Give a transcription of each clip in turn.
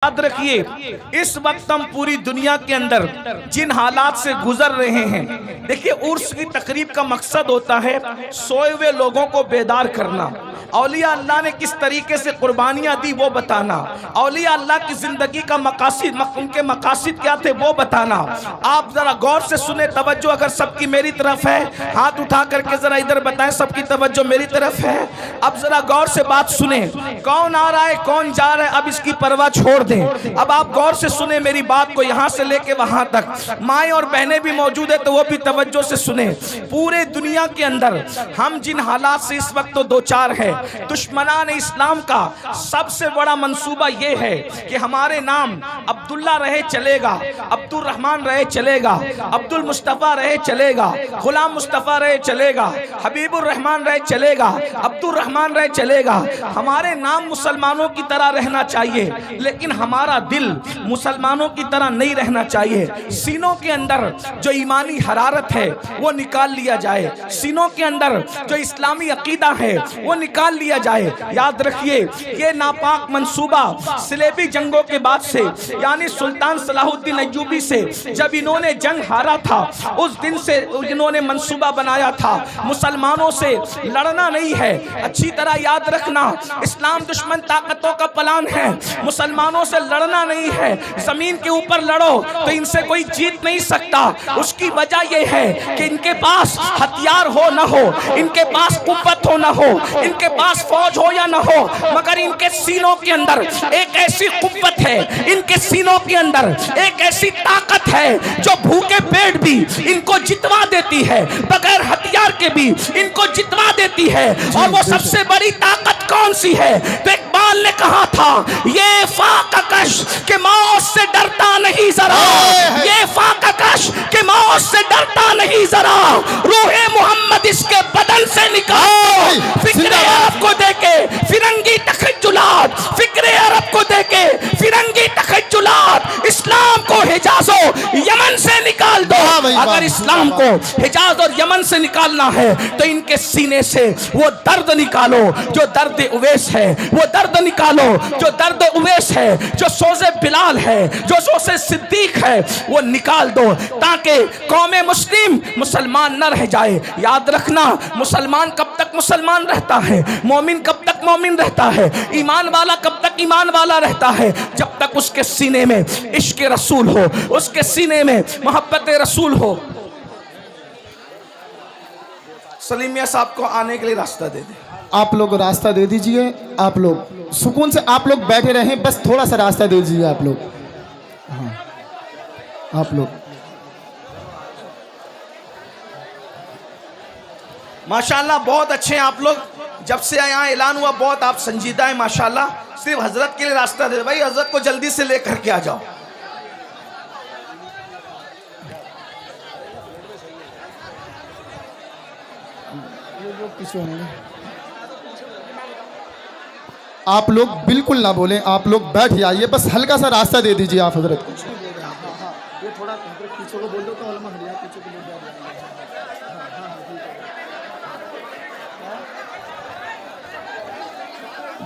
याद रखिए, इस वक्त हम पूरी दुनिया के अंदर जिन हालात से गुजर रहे हैं, देखिए उर्स की तकरीब का मकसद होता है सोए हुए लोगों को बेदार करना। औलिया अल्लाह ने किस तरीके से कुर्बानियां दी वो बताना, औलिया अल्लाह की जिंदगी का मकासिद, उनके मकासिद क्या थे वो बताना। आप जरा गौर से सुने, तवज्जो अगर सबकी मेरी तरफ है, हाथ उठा करके जरा इधर बताएं सबकी तवज्जो मेरी तरफ है। अब जरा गौर से बात सुने, कौन आ रहा है कौन जा रहा है अब इसकी परवाह छोड़ दें। अब आप गौर से सुने मेरी बात को, यहाँ से लेके वहां तक। माएँ और बहनें भी मौजूद है तो वो भी तवज्जो से सुने। पूरे दुनिया के अंदर हम जिन हालात से इस वक्त तो दो चार है, दुश्मनान इस्लाम का सबसे बड़ा मंसूबा ये है कि हमारे नाम अब्दुल्ला रहे चलेगा, अब्दुल रहमान रहे चलेगा, अब्दुल मुस्तफ़ा रहे चलेगा, गुलाम मुस्तफ़ा रहे चलेगा, हबीबुर रहमान रहे चलेगा, अब्दुल रहमान रहे चलेगा। हमारे नाम मुसलमानों की तरह रहना चाहिए, लेकिन हमारा दिल मुसलमानों की तरह नहीं रहना चाहिए। सीनों के अंदर जो ईमानी हरारत है वो निकाल लिया जाए, सीनों के अंदर जो इस्लामी अकीदा है वो निकाल लिया जाए। याद रखिए, ये नापाक मंसूबा सिलेबी जंगों के बाद से, यानी सुल्तान सलाहुद्दीन अय्यूबी से जब इन्होंने जंग हारा था, उस दिन से इन्होंने मंसूबा बनाया था मुसलमानों से लड़ना नहीं है। अच्छी तरह याद रखना, इस्लाम दुश्मन ताकतों का प्लान है, मुसलमानों से लड़ना नहीं है। जमीन के ऊपर लड़ो तो इनसे कोई जीत नहीं सकता। उसकी वजह यह है कि इनके पास हथियार हो ना हो, इनके पास कुव्वत हो ना हो, इनके पास फौज हो या ना हो, मगर इनके सीनों के अंदर एक ऐसी कुव्वत है, इनके सीनों के अंदर एक ऐसी ताकत है जो भूखे पेट भी इनको जितवा देती है, बगैर हथियार के भी इनको जितवा देती है। और वो सबसे बड़ी ताकत कौन सी है? तो इकबाल ने कहा था, ये फाककश के मौत से डरता नहीं जरा, ये फाककश के मौत से डरता नहीं जरा, रूहे मोहम्मद इसके बदन से निकाल। फिक्रे अरब को देके फिरंगी तखज्जुलात, फिक्रे अरब को देके फिरंगी तखज्जुलात, इस्लाम को हिजाज और यमन से निकाल दो। अगर इस्लाम को हिजाज और यमन से निकालना है तो इनके सीने से वो दर्द निकालो जो दर्द उवैस है, वो दर्द निकालो जो दर्द उवैस है, जो सोज़े बिलाल है, जो सोज़े सिद्दीक है, वो निकाल दो ताकि कौमे मुस्लिम मुसलमान न रह जाए। याद रखना, मुसलमान कब तक मुसलमान रहता है, मोमिन कब तक मोमिन रहता है, ईमान वाला कब तक ईमान वाला रहता है, जब तक उसके सीने में इश्क रसूल हो, उसके सीने में मोहब्बत रसूल हो। सलीम मियां साहब को आने के लिए रास्ता दे दे। आप लोग रास्ता दे दीजिए, आप लोग सुकून से आप लोग बैठे रहें, बस थोड़ा सा रास्ता दे दीजिए आप लोग। हाँ, आप लोग माशाल्लाह बहुत अच्छे हैं आप लोग। जब से यहाँ ऐलान हुआ बहुत आप संजीदा हैं माशाल्लाह। सिर्फ हजरत के लिए रास्ता दे भाई, हजरत को जल्दी से लेकर के आ जाओ। आप लोग बिल्कुल ना बोलें, आप लोग बैठ जाइए, बस हल्का सा रास्ता दे दीजिए आप हजरत को। ये थोड़ा पीछे को बोल दो तो पीछे को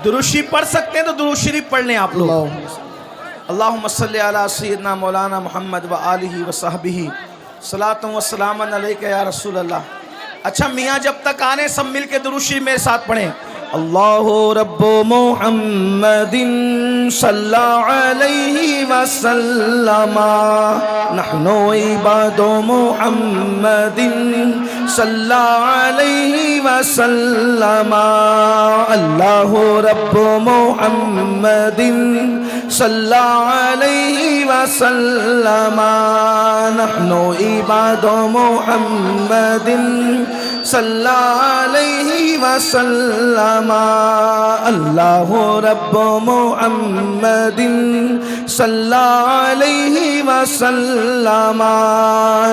दुरूद शरीफ पढ़ सकते हैं तो दुरूद शरीफ पढ़ लें आप लोग। अल्लाहुम्मा सल्ली अला सय्यदना मौलाना मुहम्मद व आलिहि व सहबिही सलातु व सलामन अलैका या रसूल अल्लाह। अच्छा मियाँ जब तक आने सब मिल के दुरूद शरीफ मेरे साथ पढ़ें। अल्लाहु रब्बु मुहम्मदिन सल्लल्लाहु अलैहि वसल्लम, नहनु इबादु मुहम्मदिन सल्लल्लाहु अलैहि वसल्लम। अल्लाहु रब्बु मुहम्मदिन सल्लल्लाहु अलैहि वसल्लम, नहनु इबादु मुहम्मदिन सल्लल्लाहु अलैहि वसल्लम। अल्लाहु रब्बु मुहम्मदिन सल्लल्लाहु अलैहि वसल्लम,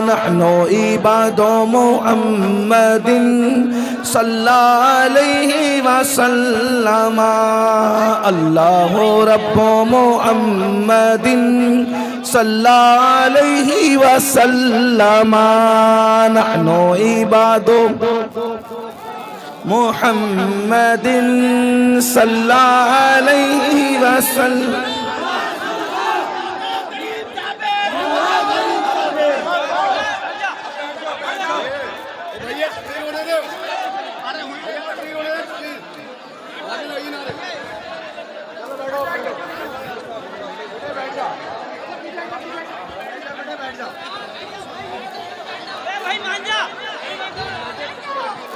नहनु इबादु मुहम्मदिन सल्लल्लाहु अलैहि वसल्लम। अल्लाहु रब्बु मुहम्मदिन सल्लल्लाहु अलैहि वसल्लम, नहनु इबादु मुहम्मदिन सल्लल्लाहु अलैहि वसल्लम।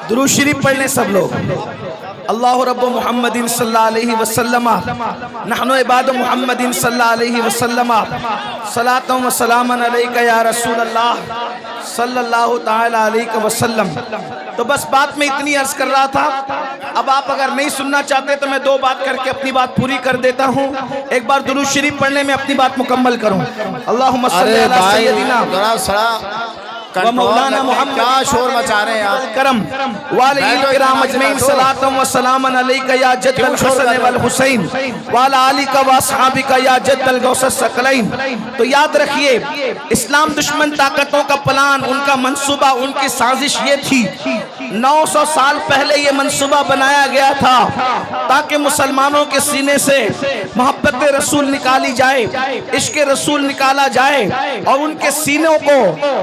दुरूद शरीफ पढ़ लें सब लोग। अल्लाह रब्बु मुहम्मदिन सल्लल्लाहु अलैहि वसल्लम नहनु इबाद मुहम्मदिन सल्लल्लाहु अलैहि वसल्लम सलातु व सलामन अलैका या रसूल अल्लाह सल्लल्लाहु ताला अलैहि वसल्लम। तो बस बात में इतनी अर्ज कर रहा था। अब आप अगर नहीं सुनना चाहते तो मैं दो बात करके अपनी बात पूरी कर देता हूँ। एक बार दुरूद शरीफ पढ़ने में अपनी बात मुकम्मल करूँ। अल्लाहुम्मा सल्ली अला सय्यदिना मौलाना मोहम्मद, क्या शोर मचा रहे हैं आप? करम वालिल किराम अजमईन सलातु व सलामन अलैका या जद्दल हसन वल हुसैन वाला आलिका व असहाबिका या जद्दल गौसस सकलैन। तो याद रखिए, इस्लाम दुश्मन ताकतों का प्लान, उनका मंसूबा, उनकी साजिश ये थी। 900 साल पहले ये मंसूबा बनाया गया था ताकि मुसलमानों के सीने से मोहब्बत रसूल निकाली जाए, इश्क रसूल निकाला जाए और उनके सीनों को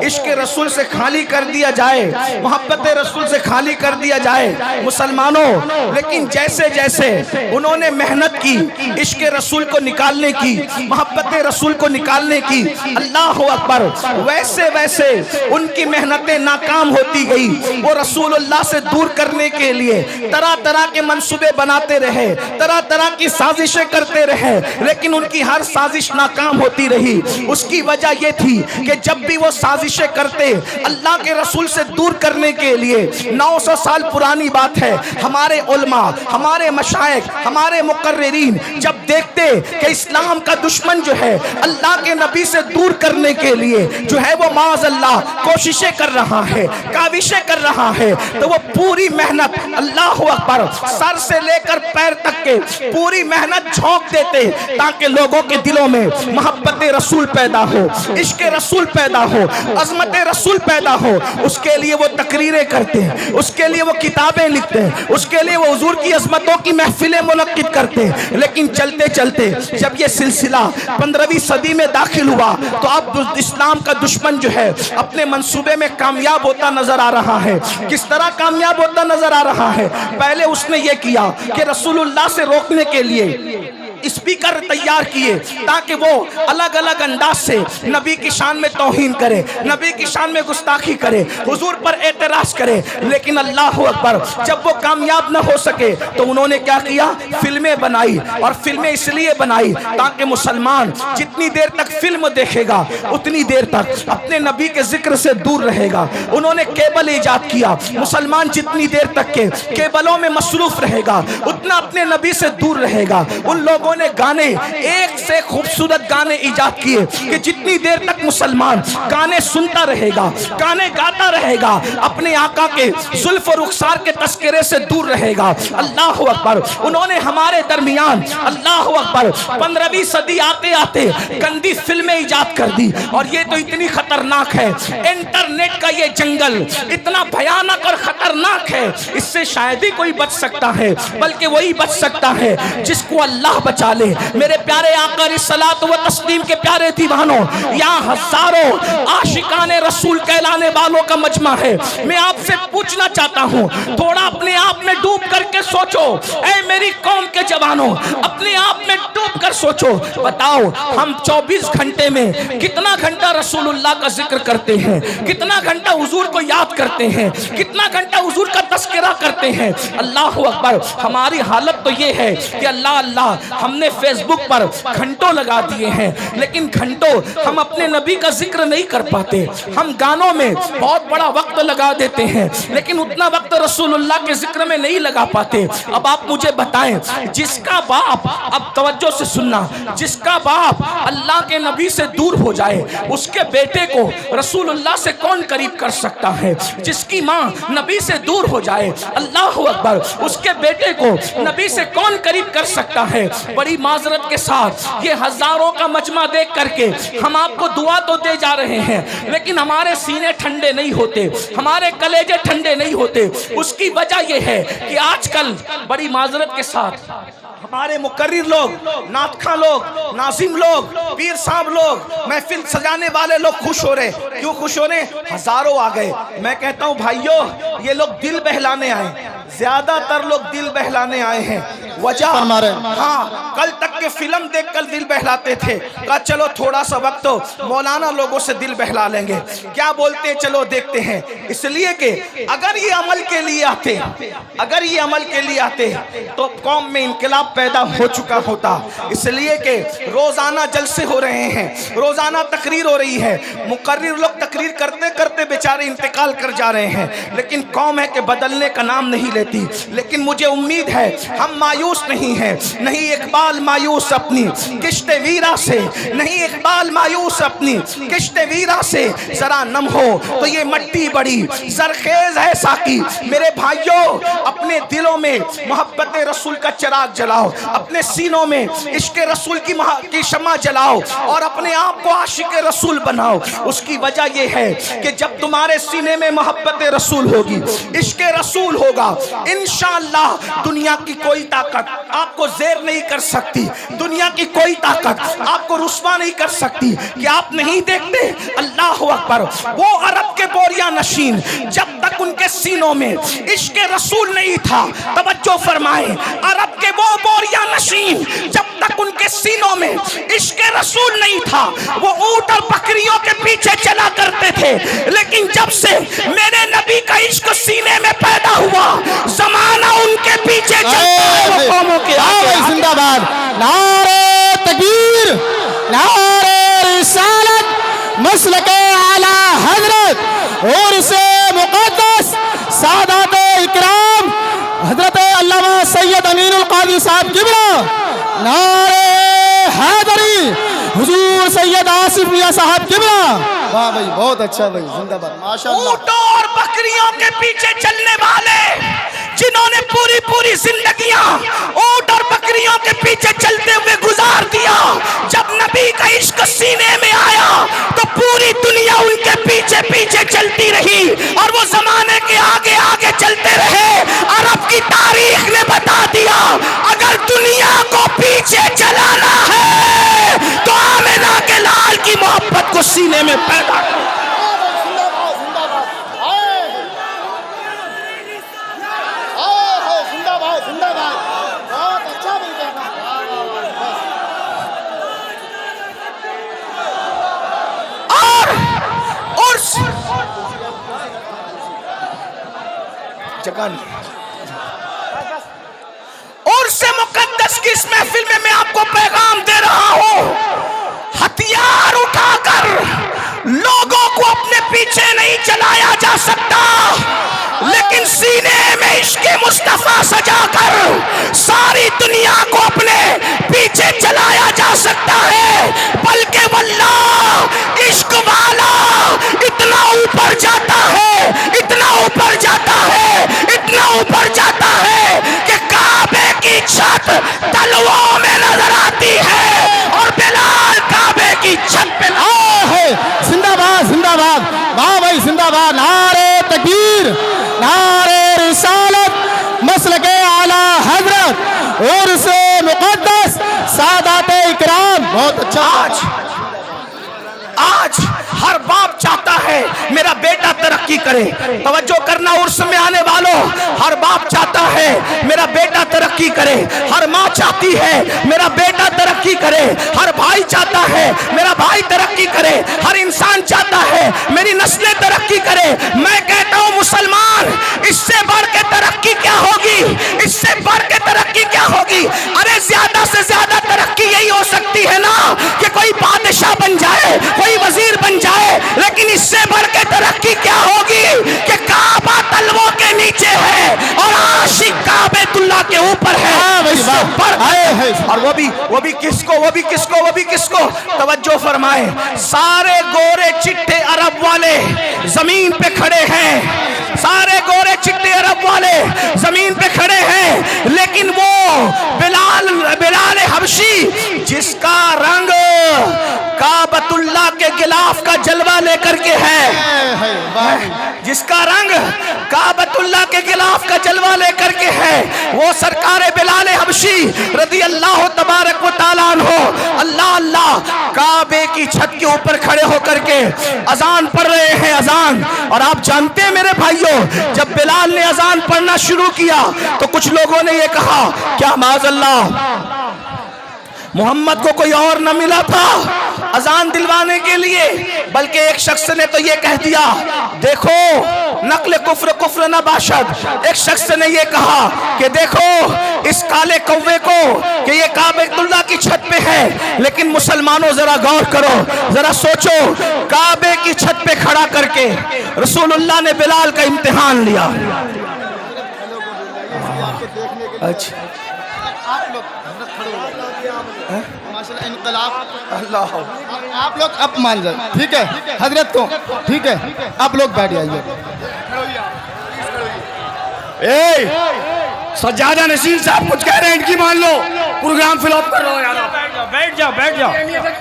इश्क रसूल से खाली कर दिया जाए, मोहब्बत रसूल से खाली कर दिया जाए मुसलमानों। लेकिन जैसे जैसे उन्होंने मेहनत की इश्क रसूल को निकालने की, मोहब्बत रसूल को निकालने की, अल्लाह अकबर, वैसे वैसे उनकी मेहनतें नाकाम होती गई। वो रसूलुल्लाह से दूर करने के लिए तरह तरह के मंसूबे बनाते रहे, तरह तरह की साजिशें करते रहे, लेकिन उनकी हर साजिश नाकाम होती रही। उसकी वजह यह थी कि जब भी वो साजिशें करते अल्लाह के रसूल से दूर करने के लिए, 900 साल पुरानी बात है, हमारे उलमा, हमारे मशाइख, हमारे मुकर्रिरीन जब देखते कि इस्लाम का दुश्मन जो है अल्लाह के नबी से दूर करने के लिए जो है वो माज़ अल्लाह कोशिशें कर रहा है, काविशें कर रहा है, तो वो पूरी मेहनत, अल्लाह अकबर, सर से लेकर पैर तक के पूरी मेहनत झोंक देते ताकि लोगों के दिलों में मोहब्बत रसूल पैदा हो, इश्क रसूल पैदा हो, अजमत रसूल पैदा हो। उसके लिए वो तकरीरें करते हैं, उसके लिए वो किताबें लिखते हैं, उसके लिए वो हुजूर की अजमतों की महफिलें मुनक्किद करते हैं। लेकिन चलते चलते जब ये सिलसिला 15वीं सदी में दाखिल हुआ तो अब इस्लाम का दुश्मन जो है अपने मंसूबे में कामयाब होता नजर आ रहा है। किस तरह कामयाब होता नजर आ रहा है? पहले उसने ये किया कि रसूलुल्लाह से रोकने के लिए स्पीकर तैयार किए ताकि वो अलग अलग अंदाज से नबी की शान में तौहीन करे, नबी की शान में गुस्ताखी करे, हुजूर पर एतराज करे। लेकिन अल्लाह अकबर, जब वो कामयाब न हो सके तो उन्होंने क्या किया? फिल्में बनाई। और फिल्में इसलिए बनाई ताकि मुसलमान जितनी देर तक फिल्म देखेगा उतनी देर तक अपने नबी के जिक्र से दूर रहेगा। उन्होंने केबल ईजाद किया। मुसलमान जितनी देर तक के केबलों में मसरूफ रहेगा उतना अपने नबी से दूर रहेगा। उन लोगों ने गाने, एक से खूबसूरत गाने इजाद किए कि जितनी देर तक मुसलमान गाने सुनता रहेगा, गाने गाता रहेगा, अपने आका के जुल्फ और रुखसार के तस्करे से दूर रहेगा। अल्लाह अकबर। उन्होंने हमारे दरमियान, अल्लाह अकबर, 15वीं सदी आते आते गंदी फिल्में इजाद कर दी। और ये तो इतनी खतरनाक है, इंटरनेट का ये जंगल इतना भयानक और खतरनाक है, इससे शायद ही कोई बच सकता है, बल्कि वही बच सकता है जिसको अल्लाह बचा ले। मेरे प्यारे आका रिसलात व तस्लीम के प्यारे दीवानों, यहाँ हजारों आशिकाने रसूल कहलाने वालों का मजमा है। मैं आपसे पूछना चाहता हूँ, थोड़ा अपने आप में डूब करके सोचो। ऐ मेरी कौम के जवानों, अपने आप में डूब कर सोचो। बताओ, हम 24 घंटे में कितना घंटा रसूलुल्लाह का जिक्र करते हैं, कितना घंटा हुजूर को याद करते हैं, कितना घंटा हुजूर का तस्करा करते हैं। अल्लाह अकबर। हमारी हालत तो ये है कि अल्लाह अल्लाह हमने फेसबुक पर घंटों लगा दिए हैं, लेकिन घंटों हम अपने नबी का जिक्र नहीं कर पाते। हम गानों में बहुत बड़ा वक्त लगा देते हैं, लेकिन उतना वक्त रसूलुल्लाह के जिक्र में नहीं लगा पाते। अब आप मुझे बताएं, जिसका बाप, अब तवज्जो से सुनना, जिसका बाप अल्लाह के नबी से दूर हो जाए उसके बेटे को रसूलुल्लाह से कौन करीब कर सकता है? जिसकी माँ नबी से दूर हो जाए, अल्लाह अकबर, उसके बेटे को नबी से कौन करीब कर सकता है? बड़ी माजरत के साथ ये हजारों का मजमा देख करके हम आपको दुआ तो दे जा रहे हैं, लेकिन हमारे सीने ठंडे नहीं होते, हमारे कलेजे ठंडे नहीं होते। उसकी वजह यह है कि आजकल बड़ी माजरत के साथ हमारे मुकर्रिर लोग, नातखा लोग, नाजिम लोग, पीर साहब लोग, महफिल सजाने वाले लोग खुश हो रहे। क्यों खुश हो रहे? हजारों आ गए। मैं कहता हूँ भाइयों, ये लोग दिल बहलाने आए, ज्यादातर लोग दिल बहलाने आए हैं। वजह, हाँ, कल तक के फिल्म देखकर दिल बहलाते थे। कहा चलो थोड़ा सा वक्त तो मौलाना लोगों से दिल बहला लेंगे, क्या बोलते हैं चलो देखते हैं। इसलिए कि अगर ये अमल के लिए आते, अगर ये अमल के लिए आते तो कौम में इनकलाब पैदा हो चुका होता। इसलिए कि रोजाना जलसे हो रहे हैं, रोजाना तकरीर हो रही है, मुकर्रिर लोग तकरीर करते करते बेचारे इंतकाल कर जा रहे हैं, लेकिन कौम है कि बदलने का नाम नहीं लेती। लेकिन मुझे उम्मीद है हम मायूस नहीं हैं, नहीं इकबाल मायूस अपनी किश्ते वीरा से, नहीं इकबाल मायूस अपनी किश्ते वीरा से। जरा नम हो तो ये मट्टी बड़ी जरखेज है साकी। मेरे भाइयों, अपने दिलों में मोहब्बत रसूल का चिराग जलाओ, अपने सीनों में इश्क रसूल की शम्मा जलाओ और अपने आप को आशिक रसूल बनाओ। उसकी वजह यह है कि जब तुम्हारे सीने में मोहब्बत रसूल होगी, इश्क रसूल होगा, इंशाअल्लाह दुनिया की कोई ताकत आपको ज़ेर नहीं कर सकती, दुनिया की कोई ताकत आपको रुस्वा नहीं कर सकती। कि आप नहीं देखते, अल्लाह अकबर, वो अरब के बोरिया नशीन जब तक उनके सीनों में इश्क रसूल नहीं था, तवज्जो फरमाए, अरब के वो बोरिया नशीन जब तक उनके सीनों में इश्क रसूल नहीं था, वो ऊंट और बकरियों के पीछे चला करते थे। लेकिन जब से मेरे नबी का इश्क सीने में पैदा हुआ, जमाना उनके पीछे चलता है, वो कौमों के आगे। जिंदाबाद, नारे तकबीर, नारे रिसालत, मसलके आला हजरत और से मुक़द्दस सादात इकराम हजरत अल्लामा सैयद अमीनुल कादरी साहब किबला, नारे हैदरी, हुजूर सैयद आसिफ मियां साहब किबला। वाह भाई, बहुत अच्छा भाई, जिंदाबाद, माशाअल्लाह। ऊंटों और बकरियों के पीछे चलने वाले जिन्होंने पूरी पूरी जिंदगियां ऊंट और बकरियों के पीछे चलते हुए गुजार दिया, जब नबी का इश्क सीने में आया तो पूरी दुनिया उनके पीछे पीछे चलती रही और वो जमाने के आगे आगे चलते रहे। अरब की तारीख ने बता दिया, अगर दुनिया को पीछे चलाना है तो आमिना के लाल की मोहब्बत को सीने में पैदा करो। और से मुकद्दस की इस महफिल में मैं आपको पैगाम दे रहा हूं, हथियार उठाकर लोगों को अपने पीछे नहीं चलाया जा सकता, लेकिन सीने में इश्क मुस्तफा सजाकर सारी दुनिया को अपने पीछे चलाया जा सकता है। बल्कि वल्लाह इश्क वाला इतना ऊपर जाता है, इतना ऊपर जाता है, इतना ऊपर जाता है कि काबे की छत तलवों में नजर आती है और बिलाल काबे की छत पे है। जिंदाबाद, जिंदाबाद, वाह भाई, जिंदाबाद, नारे तकबीर, नारे रिसालत, मसलके आला हजरत और से मुक़द्दस सादात इकराम। बहुत अच्छा। आज हर बाप चाहता है मेरा बेटा तरक्की करे, तवज्जो करना उर्स में आने वालों, हर बाप चाहता है मेरा बेटा तरक्की करे, हर माँ चाहती है मेरा बेटा तरक्की करे, हर भाई चाहता है मेरा भाई तरक्की करे, हर इंसान चाहता है मेरी नस्लें तरक्की करे। मैं कहता हूँ मुसलमान, इससे बढ़ के तरक्की क्या होगी, इससे बढ़ के तरक्की क्या होगी? अरे ज्यादा से ज्यादा तरक्की यही हो सकती है ना कि कोई बादशाह बन जाए, कोई वजीर बन जाए, लेकिन इससे बढ़ के तरक्की क्या होगी कि काबा तलवों के नीचे है और आशिक काबेतुल्लाह के ऊपर है। और वो भी किसको तवज्जो फरमाए, सारे गोरे चिट्टे अरब वाले जमीन पे खड़े हैं, सारे गोरे चिट्टे अरब वाले जमीन पे खड़े हैं, लेकिन वो बिलाल हबशी जिसका रंग काबतुल्लाह के गिलाफ का जलवा लेकर के है, जिसका रंग काबतुल्लाह के गिलाफ का जलवा लेकर के है, वो सरकार बिलाल हबशी रदी अल्लाह तबारक व तआला अन्हु अल्लाह अल्लाह काबे की छत के ऊपर खड़े होकर के अजान पढ़ रहे हैं, अजान। और आप जानते हैं मेरे भाइयों, जब बिलाल ने अजान पढ़ना शुरू किया तो कुछ लोगों ने ये कहा, क्या माज़अल्लाह मोहम्मद को कोई और न मिला था अजान दिलवाने के लिए, बल्कि एक शख्स ने तो ये कह दिया, देखो नकल कुफ्र कुफ्र न बाशद। एक शख्स ने ये कहा कि देखो इस काले कौवे को कि ये काबेतुल्लाह की छत पे है, लेकिन मुसलमानों जरा गौर करो, जरा सोचो, काबे की छत पे खड़ा करके रसूलुल्लाह ने बिलाल का इम्तिहान लिया। अच्छा आप लोग खड़े हो गए, माशाल्लाह इनकलाब, अल्लाह, आप लोग अब मान जाए, ठीक है हजरत को, ठीक है आप लोग बैठ जाइए। सज्जादा नसीर साहब कुछ कह रहे हैं, इनकी मान लो, प्रोग्राम फिलअप कर लो यार। बैठ जाओ बैठ जाओ,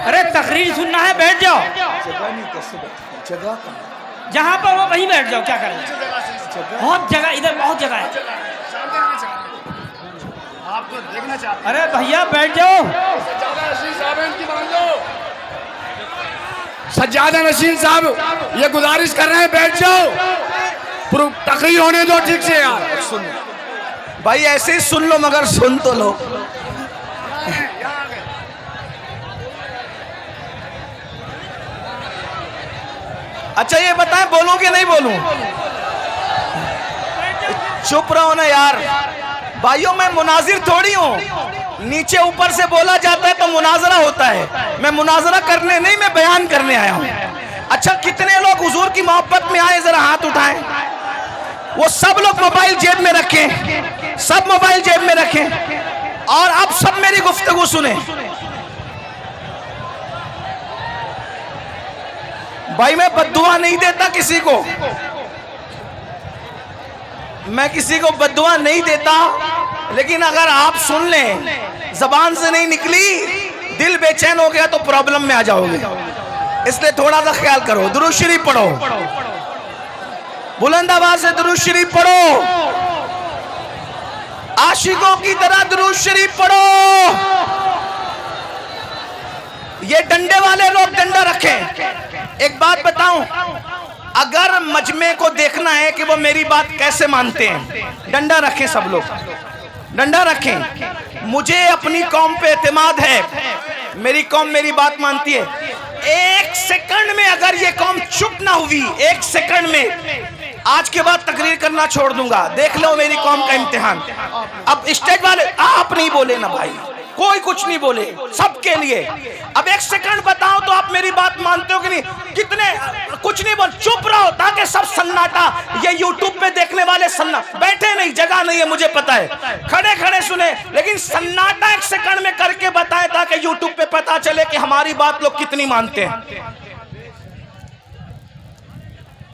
अरे तकरीर सुनना है, बैठ जाओ। जहाँ पर वो वहीं बैठ जाओ, क्या कर रहे हैं? बहुत जगह, इधर बहुत जगह है। आपको देखना चाहते अरे भैया बैठ जाओ। सज्जादा नसीर साहब ये गुजारिश कर रहे हैं, बैठ जाओ, तकरीर होने दो ठीक से यार। सुन भाई, ऐसे ही सुन लो, मगर सुन तो लो। अच्छा ये बताएं, बोलूं कि नहीं बोलूं? चुप रहो ना यार भाइयों, मैं मुनाजिर थोड़ी हूं। नीचे ऊपर से बोला जाता है तो मुनाजरा होता है, मैं मुनाजरा करने नहीं, मैं बयान करने आया हूं। अच्छा कितने लोग हुजूर की मोहब्बत में आए, जरा हाथ उठाएं। वो सब लोग मोबाइल जेब में रखें, सब मोबाइल जेब में रखें और अब सब मेरी गुफ्तगू सुने। भाई मैं बद्दुआ नहीं देता किसी को, मैं किसी को बद्दुआ नहीं देता, लेकिन अगर आप सुन लें, जबान से नहीं निकली, दिल बेचैन हो गया तो प्रॉब्लम में आ जाओगे। इसलिए थोड़ा सा ख्याल करो। दुरूद शरीफ पढ़ो, बुलंद आवाज से दुरूद शरीफ पढ़ो, आशिकों की तरह दुरूद शरीफ पढ़ो। ये डंडे वाले लोग डंडा रखें। एक बात बताऊं, अगर मजमे को देखना है कि वो मेरी बात कैसे मानते हैं, डंडा रखें, सब लोग डंडा रखें। मुझे अपनी कौम पे एतमाद है, मेरी कौम मेरी बात मानती है। एक सेकंड में अगर ये कौम चुप ना हुई, एक सेकंड में, आज के बाद तकरीर करना छोड़ दूंगा। देख लो मेरी कौम का इम्तिहान। अब स्टेज वाले आप नहीं बोले ना भाई, कोई कुछ नहीं बोले, सबके लिए। अब एक सेकंड बताओ तो आप मेरी बात मानते हो कि नहीं? कितने कुछ नहीं बोल, चुप रहो ताकि सब सन्नाटा, ये यूट्यूब पे देखने वाले सन्ना बैठे नहीं, जगह नहीं है मुझे पता है, खड़े खड़े सुने, लेकिन सन्नाटा एक सेकंड में करके बताए ताकि यूट्यूब पे पता चले कि हमारी बात लोग कितनी मानते हैं।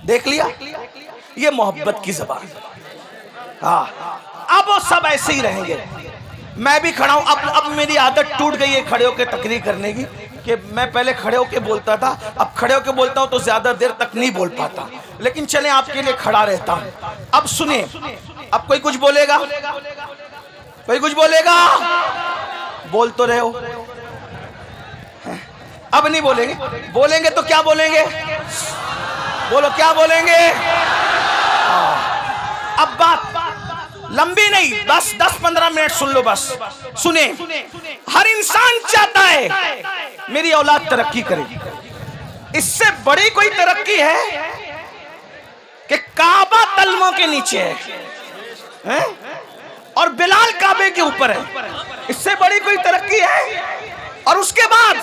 देख लिया, ये मोहब्बत की ज़बान। हाँ, अब वो सब ऐसे ही रहेंगे। मैं भी खड़ा हूं, अब मेरी आदत टूट गई है खड़े होकर तकरीर करने की, कि मैं पहले खड़े होकर बोलता था, अब खड़े होकर बोलता हूं तो ज्यादा देर तक नहीं बोल पाता, लेकिन चले आपके लिए खड़ा रहता हूं। अब सुनिए, अब कोई कुछ बोलेगा, कोई कुछ बोलेगा, बोल तो रहे हो, अब नहीं बोलेंगे, बोलेंगे तो क्या बोलेंगे, बोलो क्या बोलेंगे। अब बात लंबी नहीं, बस 10-15 मिनट सुन लो, बस सुने। हर इंसान चाहता है मेरी औलाद तरक्की करे, इससे बड़ी कोई तरक्की है कि काबा तलमों के नीचे है और बिलाल काबे के ऊपर है, इससे बड़ी कोई तरक्की है। और उसके बाद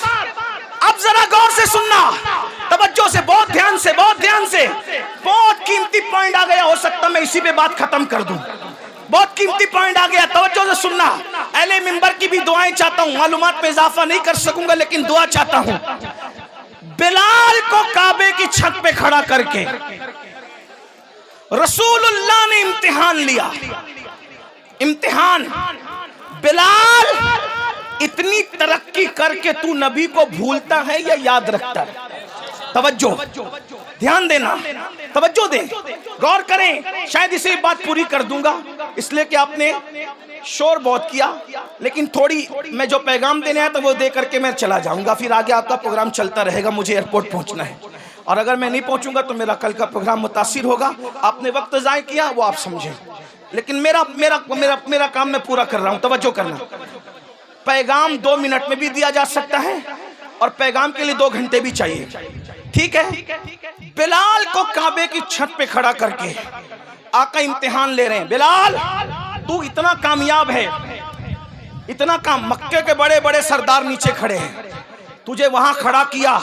अब जरा गौर से सुनना, तवज्जो से, बहुत ध्यान से, बहुत ध्यान से, बहुत कीमती पॉइंट आ गया, हो सकता मैं इसी पे बात खत्म कर दूं। बहुत कीमती पॉइंट आ गया, तवज्जो से सुनना। अहले मिंबर की भी दुआएं चाहता हूं, मालूमात में इजाफा नहीं कर सकूंगा लेकिन दुआ चाहता हूं। बिलाल को काबे की छत पे खड़ा करके रसूलुल्लाह ने इम्तिहान लिया। इम्तिहान, बिलाल इतनी तरक्की करके तू नबी को भूलता है या याद रखता है? तवज्जो, ध्यान देना, तवज्जो दें, गौर करें। शायद इसे बात पूरी कर दूंगा, इसलिए कि आपने शोर बहुत किया, लेकिन थोड़ी मैं जो पैगाम देने आया तो वो दे करके मैं चला जाऊंगा, फिर आगे आपका प्रोग्राम चलता रहेगा। मुझे एयरपोर्ट पहुंचना है और अगर मैं नहीं पहुंचूंगा तो मेरा कल का प्रोग्राम मुतासिर होगा। आपने वक्त ज़ाय किया वो आप समझें, लेकिन मेरा मेरा मेरा मेरा काम मैं पूरा कर रहा हूं। तवज्जो करना, पैगाम 2 मिनट में भी दिया जा सकता है और पैगाम के लिए 2 घंटे भी चाहिए, ठीक है। बिलाल को काबे की छत पे खड़ा करके आका इम्तिहान ले रहे हैं। बिलाल, तू इतना कामयाब है, इतना काम, मक्के के बड़े बड़े सरदार नीचे खड़े हैं, तुझे वहां खड़ा किया,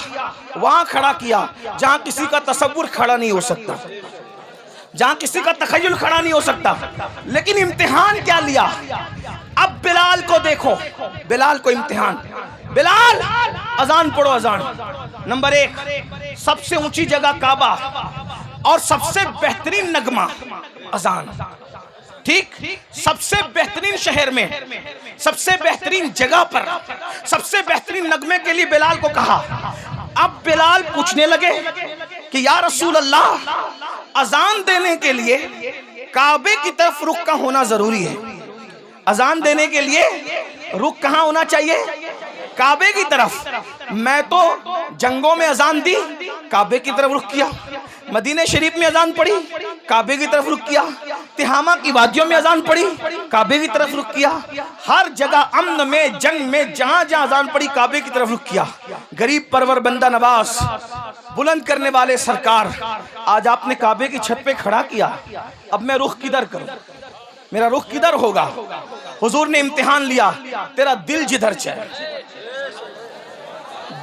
वहां खड़ा किया जहां किसी का तसव्वुर खड़ा नहीं हो सकता, जहां किसी का तखय्युल खड़ा नहीं हो सकता। लेकिन इम्तिहान क्या लिया? अब बिलाल को देखो, बिलाल को इम्तिहान। बिलाल, अजान पढ़ो। अजान नंबर 1, सबसे ऊंची जगह काबा और सबसे बेहतरीन नगमा अजान, ठीक। सबसे बेहतरीन शहर में, सबसे बेहतरीन जगह पर, सबसे बेहतरीन नगमे के लिए बिलाल को कहा। अब बिलाल पूछने लगे कि या रसूल अल्लाह, अजान देने के लिए काबे की तरफ रुख का होना जरूरी है। अजान देने के लिए रुख कहाँ होना चाहिए? काबे की तरफ। मैं तो जंगों में अजान दी, काबे की तरफ रुख किया। मदीने शरीफ में अजान पड़ी, काबे की तरफ रुख किया। तिहामा की वादियों में अजान पड़ी, काबे की तरफ रुख किया। हर जगह अम्न में, जंग में, जहां जहां अजान पड़ी, काबे की तरफ रुख किया। गरीब परवर बंदा नवाज, बुलंद करने वाले सरकार, आज आपने काबे की छत पे खड़ा किया, अब मैं रुख किधर करूं? मेरा रुख किधर होगा? हुजूर ने इम्तिहान लिया, तेरा दिल जिधर चाहे।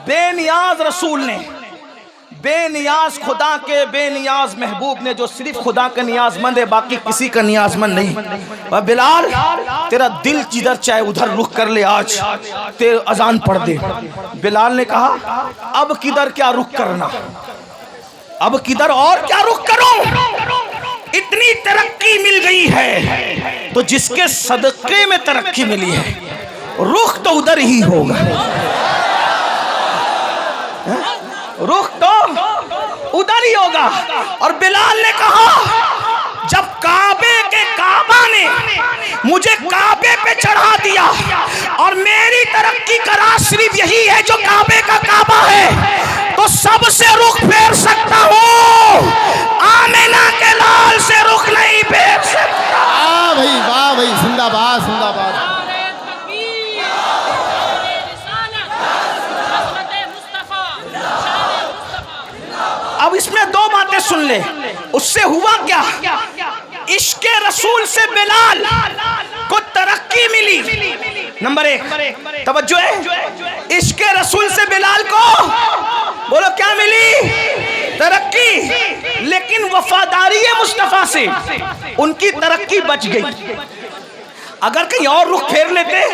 बेनियाज रसूल ने, बेनियाज खुदा के बेनियाज महबूब ने, जो सिर्फ खुदा का नियाजमंद है, बाकी किसी का नियाजमंद नहीं। और बिलाल, तेरा दिल जिधर चाहे उधर रुख कर ले, आज तेरे अजान पढ़ दे। बिलाल ने कहा, अब किधर क्या रुख करना, अब किधर और क्या रुख करूं? इतनी तरक्की मिल गई है तो जिसके सदक़े में तरक्की मिली है, रुख तो उधर ही होगा, रुख तो उधर ही होगा। और बिलाल ने कहा, जब काबे के काबा ने मुझे काबे पे चढ़ा दिया और मेरी तरक्की का राज सिर्फ यही है जो काबे का काबा है, तो सबसे रुख फेर सकता हूँ, आमिना के लाल से रुख नहीं फेर सकता। वाह भाई, जिंदाबाद जिंदाबाद। अब इसमें 2 बातें सुन ले। उससे हुआ क्या? इश्के रसूल से बिलाल को तरक्की मिली। नंबर 1 तवज्जो है, इश्के रसूल से बिलाल को, बोलो क्या मिली? तरक्की। लेकिन वफादारी मुस्तफा से उनकी तरक्की बच गई। अगर कहीं और रुख फेर लेते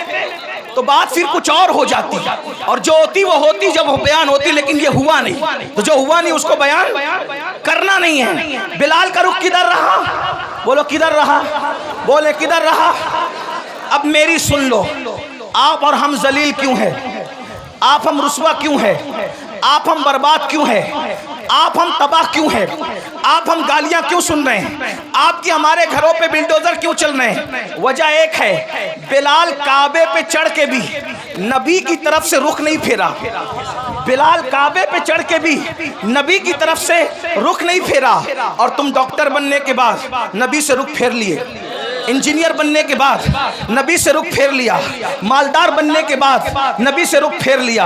तो बात फिर कुछ और हो जाती, और जो होती वो होती जब वो बयान होती, लेकिन ये हुआ नहीं। तो जो हुआ नहीं उसको बयान करना नहीं है। बिलाल का रुख किधर रहा? बोलो किधर रहा? बोले किधर रहा? अब मेरी सुन लो, आप और हम जलील क्यों हैं? आप हम रुस्वा क्यों हैं? आप हम बर्बाद क्यों हैं? आप हम तबाह क्यों हैं? आप हम गालियां क्यों सुन रहे हैं? आपकी हमारे घरों पे बिल्डोजर क्यों चल रहे हैं? वजह एक है, बिलाल काबे पे चढ़ के भी नबी की तरफ से रुख नहीं फेरा। बिलाल काबे पे चढ़ के भी नबी की तरफ से रुख नहीं फेरा। और तुम डॉक्टर बनने के बाद नबी से रुख फेर लिए, इंजीनियर बनने के बाद नबी से रुख फेर लिया, मालदार बनने के बाद नबी से रुख फेर लिया,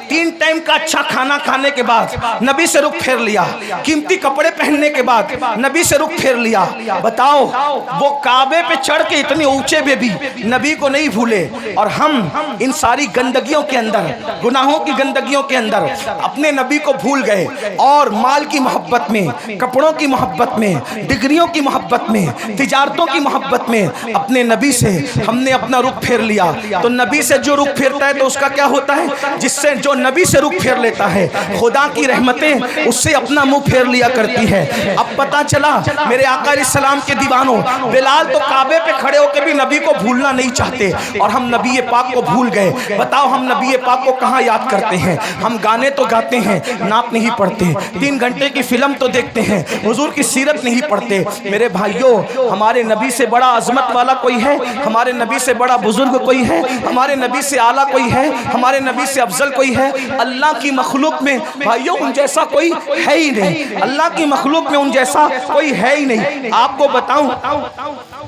3 टाइम का अच्छा खाना खाने के बाद नबी से रुख फेर लिया, कीमती कपड़े पहनने के बाद नबी से रुख फेर लिया। बताओ, वो काबे पे चढ़ के इतने ऊंचे पे भी नबी को नहीं भूले, और हम इन सारी गंदगियों के अंदर, गुनाहों की गंदगियों के अंदर अपने नबी को भूल गए, और माल की मोहब्बत में, कपड़ों की मोहब्बत में, डिग्रियों की मोहब्बत में, तिजारतों की मोहब्बत में अपने नबी से हमने अपना रुख फेर लिया। तो नबी से जो रुख फेरता है तो उसका क्या होता है? जिससे जो नबी से रुख फेर लेता है, खुदा की रहमतें उससे अपना मुंह फेर लिया करती है। अब पता चला मेरे आका अलैहिस्सलाम के दीवानों, बिलाल तो काबे पे खड़े होकर भी नबी को भूलना नहीं चाहते, और हम नबी पाक को भूल गए। बताओ, हम नबी पाक को कहाँ याद करते हैं? हम गाने तो गाते हैं, नात नहीं पढ़ते, 3 घंटे की फिल्म तो देखते हैं, हुजूर की सीरत नहीं पढ़ते। मेरे भाइयों, हमारे नबी से बड़ा अजमत वाला कोई है? हमारे नबी से बड़ा बुजुर्ग कोई है? हमारे नबी से आला कोई है? हमारे नबी से अफजल कोई है? अल्लाह की मखलूक में भाइयों उन जैसा कोई है ही नहीं। अल्लाह की मखलूक में उन जैसा कोई है ही नहीं। आपको बताऊं,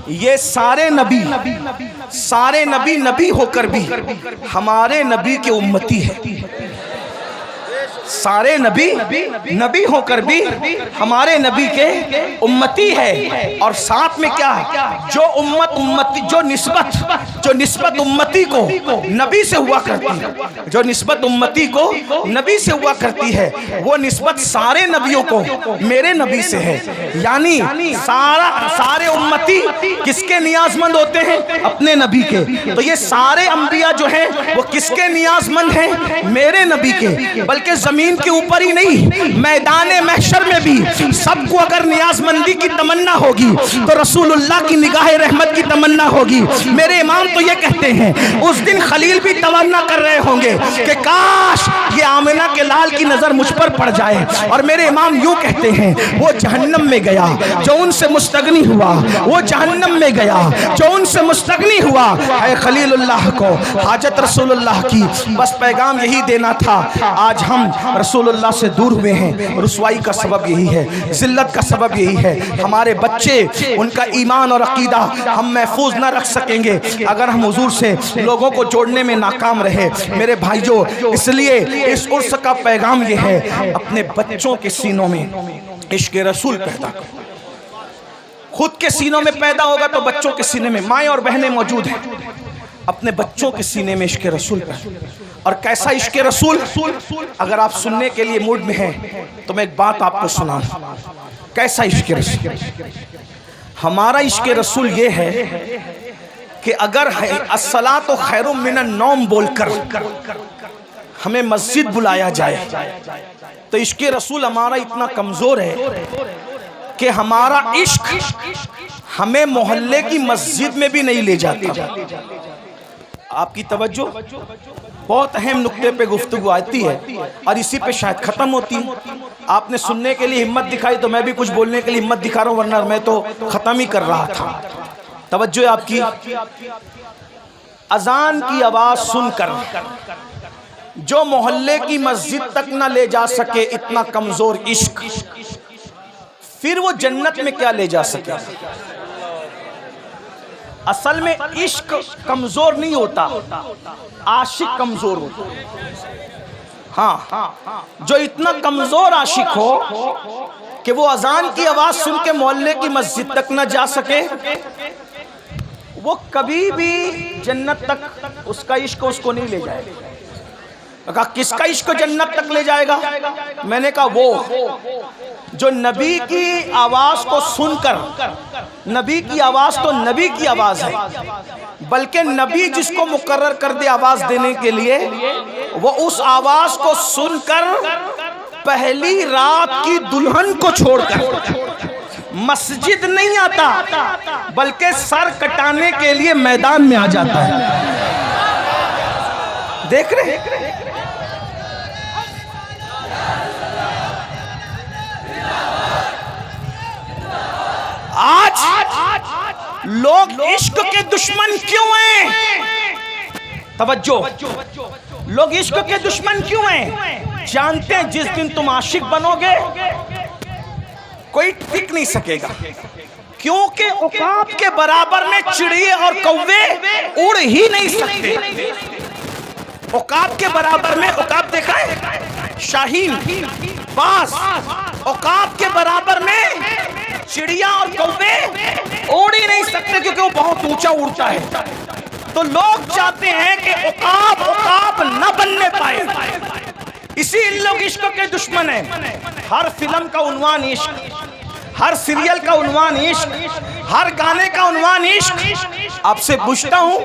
ये सारे नबी सारे नबी नबी होकर भी हमारे नबी के उम्मती है। सारे नबी नबी होकर भी हमारे नबी के उम्मती है। और साथ में क्या है, जो उम्मती जो निस्बत उम्मती को नबी से हुआ करती है, जो निस्बत उम्मती को नबी से हुआ करती है, वो निस्बत सारे नबियों को मेरे नबी से है। यानी सारे उम्मती किसके नियाजमंद होते हैं? अपने नबी के। तो ये सारे अंबिया जो हैं वो किसके नियाजमंद हैं? मेरे नबी के। बल्कि जमीन के ऊपर ही नहीं, मैदान महशर में भी सबको अगर नियाजमंदी की तमन्ना होगी तो रसूलुल्लाह की निगाह रहमत की तमन्ना होगी। मेरे इमाम तो ये कहते हैं उस दिन खलील भी तमन्ना कर रहे होंगे कि काश ये आमिना के लाल की नजर मुझ पर पड़ जाए। और मेरे इमाम यूं कहते हैं वो जहन्नम में गया जो उनसे मुस्तगनी हुआ, वो जहन्नम में गया जो उनसे मुस्तगनी हुआ। ऐ खलीलुल्लाह को हाजत रसूलुल्लाह की, बस पैगाम यही देना था। आज हम रसूलुल्लाह से दूर हुए हैं, रुसवाई का सबब यही है, जिल्लत का सबब यही है। हमारे बच्चे, उनका ईमान और अकीदा हम महफूज ना रख सकेंगे अगर हम हुजूर से लोगों को जोड़ने में नाकाम रहे। मेरे भाइयों, इसलिए इस उर्स का पैगाम यह है, अपने बच्चों के सीनों में इश्क रसूल पैदा करो। खुद के सीनों में पैदा होगा तो बच्चों के सीने में, माएँ और बहनें मौजूद हैं, अपने बच्चों के सीने में इश्क रसूल पैदा। और कैसा इश्क रसूल, अगर आप सुनने के लिए मूड में हैं तो मैं एक बात आपको सुनाऊं। कैसा इश्क रसूल? हमारा इश्क रसूल ये है कि अगर अस्सलातु खैरुम मिनन नौम बोलकर हमें मस्जिद बुलाया जाए तो इश्क रसूल हमारा इतना कमजोर है कि हमारा इश्क हमें मोहल्ले की मस्जिद में भी नहीं ले जाता। आपकी तवज्जो, बहुत अहम नुक्ते पे गुफ्तगू आती है और इसी पे शायद खत्म होती है। आपने सुनने के लिए हिम्मत दिखाई तो मैं भी कुछ बोलने के लिए हिम्मत दिखा रहा हूँ, वरना मैं तो खत्म ही कर रहा था। तवज्जो आपकी। अजान की आवाज सुनकर जो मोहल्ले की मस्जिद तक ना ले जा सके, इतना कमजोर इश्क, फिर वो जन्नत में क्या ले जा सके? असल में इश्क कमजोर नहीं होता, आशिक कमजोर होता। हाँ, जो इतना कमजोर आशिक हो कि वो अजान की आवाज सुन के मोहल्ले की मस्जिद तक न जा सके, वो कभी भी जन्नत तक उसका इश्क उसको नहीं ले जाएगा। कहा किसका इश्क जन्नत तक ले जाएगा? मैंने कहा वो जो नबी की आवाज को सुनकर, नबी की आवाज तो नबी की आवाज है, बल्कि नबी जिसको मुकर्रर कर दे आवाज देने के लिए, वो उस आवाज को सुनकर पहली रात की दुल्हन को छोड़कर मस्जिद नहीं आता, बल्कि सर कटाने के लिए मैदान में आ जाता है। देख रहे आज लोग इश्क के दुश्मन क्यों हैं? तवज्जो, लोग इश्क के दुश्मन क्यों हैं? जानते हैं जिस दिन तुम आशिक बनोगे कोई टिक नहीं सकेगा, क्योंकि औकात के बराबर में चिड़िए और कौवे उड़ ही नहीं सकते। औकात के बराबर में, औकात देखा है, शाहीन, बाज, औकात के बराबर में चिड़िया और कौवे उड़ ही नहीं सकते क्योंकि वो बहुत ऊंचा उड़ता है। तो लोग चाहते हैं कि औकात न बनने पाए, इसी इन लोग इश्क के दुश्मन हैं। हर फिल्म का उन्वान इश्क, हर सीरियल का उन्वान इश्क, हर गाने का उन्वान इश्क। आपसे पूछता हूं,